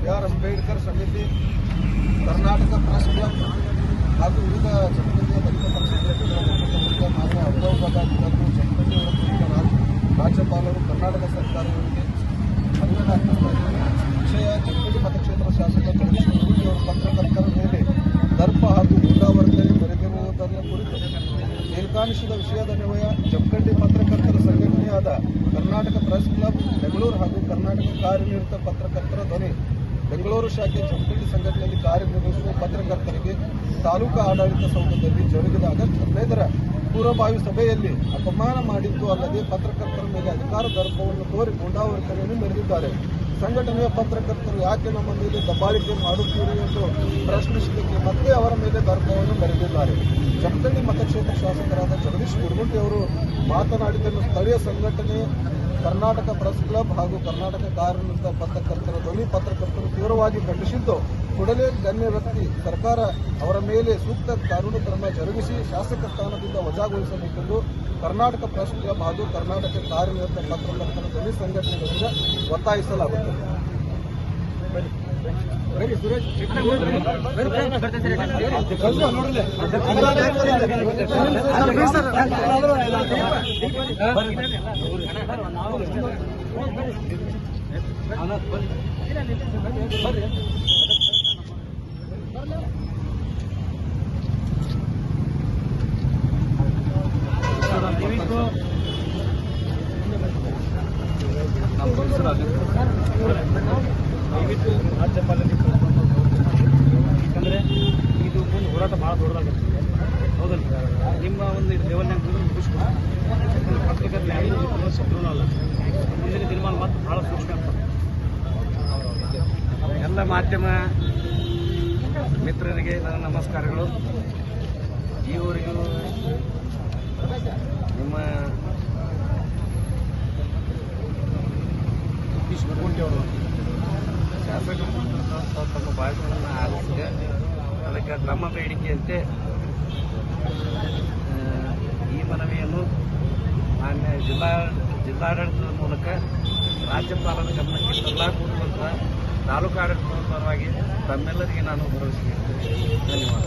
BR. Ambedkar ಸಮಿತಿ, Karnataka press club ಹಾಗೂ ವಿವಿಧ ಜನಪ್ರತಿನಿಧಿಯ ದಲಿತ ಪಕ್ಷಗಳ ಮಾನ್ಯ ಅಭಿನವ್ ಪದಾಧಿಕಾರಿಗಳು, ಜನಪ್ರತಿನಿಧಿಗಳ ರಾಜ್ಯಪಾಲರು, ಕರ್ನಾಟಕ ಸರ್ಕಾರಗಳಿಗೆ ಮನವಿಯನ್ನು ಅರ್ಪಿಸಿದ್ದಾರೆ. ವಿಷಯ ಜಮಖಂಡಿ ಮತಕ್ಷೇತ್ರ ಶಾಸಕ ಜಗದೀಶ್ ಗುರುಮೂರ್ತಿ ಅವರು ಪತ್ರಕರ್ತರ ಮೇಲೆ ದರ್ಪ ಹಾಗೂ ಗೂಂಡಾವರ್ತನೆ ಮೆರೆದಿರುವುದನ್ನು ಕುರಿತು ಮೇಲ್ಕಾಣಿಸಿದ ವಿಷಯದನ್ವಯ ಜಮಖಂಡಿ ಪತ್ರಕರ್ತರ ಸಂಘಟನೆಯಾದ ಕರ್ನಾಟಕ ಪ್ರೆಸ್ ಕ್ಲಬ್ ಬೆಂಗಳೂರು ಹಾಗೂ ಕರ್ನಾಟಕ ಕಾರ್ಯನಿರತ ಪತ್ರಕರ್ತರ ಧ್ವನಿ ಬೆಂಗಳೂರು ಶಾಖೆ ಜಮಖಂಡಿ ಸಂಘಟನೆಯಲ್ಲಿ ಕಾರ್ಯನಿರ್ವಹಿಸುವ ಪತ್ರಕರ್ತರಿಗೆ ತಾಲೂಕಾ ಆಡಳಿತ ಸೌಧದಲ್ಲಿ ಜರುಗಿದ ಆಗಸ್ಟ್ 15ರ ಪೂರ್ವಭಾವಿ ಸಭೆಯಲ್ಲಿ ಅಪಮಾನ ಮಾಡಿದ್ದು ಅಲ್ಲದೆ ಪತ್ರಕರ್ತರ ಮೇಲೆ ಅಧಿಕಾರ ದರ್ಪವನ್ನು ತೋರಿ ಗೂಂಡಾವರ್ತನೆಯನ್ನು ಮೆರೆದಿದ್ದಾರೆ. ಸಂಘಟನೆಯ ಪತ್ರಕರ್ತರು ಯಾಕೆ ನಮ್ಮ ಮೇಲೆ ದಬ್ಬಾಳಿಕೆ ಮಾಡುತ್ತೀರಿ ಎಂದು ಪ್ರಶ್ನಿಸಲಿಕ್ಕೆ ಮತ್ತೆ ಅವರ ಮೇಲೆ ದರ್ಪವನ್ನು ಮೆರೆದಿದ್ದಾರೆ. ಜಮಖಂಡಿ ಮತಕ್ಷೇತ್ರ ಶಾಸಕರಾದ ಜಗದೀಶ್ ಗುರುಮೂರ್ತಿ ಅವರು ಮಾತನಾಡಿದ್ದನ್ನು ಸ್ಥಳೀಯ ಸಂಘಟನೆ ಕರ್ನಾಟಕ ಪ್ರೆಸ್ ಕ್ಲಬ್ ಹಾಗೂ ಕರ್ನಾಟಕ ಕಾರ್ಯನಿರತ ಪತ್ರಕರ್ತರ ಧ್ವನಿ ಪತ್ರಕರ್ತರು ತೀವ್ರವಾಗಿ ಖಂಡಿಸಿದ್ದು, ಕೂಡಲೇ ಗಣ್ಯ ವ್ಯಕ್ತಿ ಸರ್ಕಾರ ಅವರ ಮೇಲೆ ಸೂಕ್ತ ಕಾನೂನು ಕ್ರಮ ಜರುಗಿಸಿ ಶಾಸಕ ಸ್ಥಾನದಿಂದ ವಜಾಗೊಳಿಸಬೇಕೆಂದು ಕರ್ನಾಟಕ ಪ್ರೆಸ್ ಕ್ಲಬ್ ಹಾಗೂ ಕರ್ನಾಟಕ ಕಾರ್ಯನಿರತ ಪತ್ರಕರ್ತರ ಧ್ವನಿ ಸಂಘಟನೆಗಳಿಂದ ಒತ್ತಾಯಿಸಲಾಗುತ್ತದೆ. ದಯವಿಟ್ಟು ರಾಜ್ಯಪಾಲರಿಗೆ ಯಾಕಂದರೆ ಇದು ಮುಂದೆ ಹೋರಾಟ ಭಾಳ ದೊಡ್ಡದಾಗುತ್ತೆ. ಹೌದಲ್ಲ, ನಿಮ್ಮ ಒಂದು ಲೆವೆಲ್ನಾಗ ಮುಗಿಸ್ಕೊಂಡು ಪತ್ರಕರ್ತರು ಯಾರು ಶತ್ರುನೂ ಅಲ್ಲ. ಮುಂದಿನ ದಿನಮಾನ ಮಾತ್ರ ಭಾಳ ಸೂಕ್ಷ್ಮ ಅಂತ. ಎಲ್ಲ ಮಾಧ್ಯಮ ಮಿತ್ರರಿಗೆ ನನ್ನ ನಮಸ್ಕಾರಗಳು. ಈವರೆಗೂ ನಿಮ್ಮ ಜಗದೀಶ್ ಗುರುಮೂರ್ತಿ ಅವರು ಶಾಸಕರು ತಮ್ಮ ಬಾಯಿಗಳನ್ನು ಆಲಿಸಿದೆ. ಅದಕ್ಕೆ ನಮ್ಮ ಬೇಡಿಕೆಯಂತೆ ಈ ಮನವಿಯನ್ನು ಮಾನ್ಯ ಜಿಲ್ಲಾಡಳಿತದ ಮೂಲಕ ರಾಜ್ಯಪಾಲರ ಗಮನಕ್ಕೆ ತರಲಾಗುವಂಥ ತಾಲೂಕು ಆಡಳಿತದ ಪರವಾಗಿ ತಮ್ಮೆಲ್ಲರಿಗೆ ನಾನು ಭರವಸೆ ನೀಡುತ್ತೇನೆ. ಧನ್ಯವಾದ.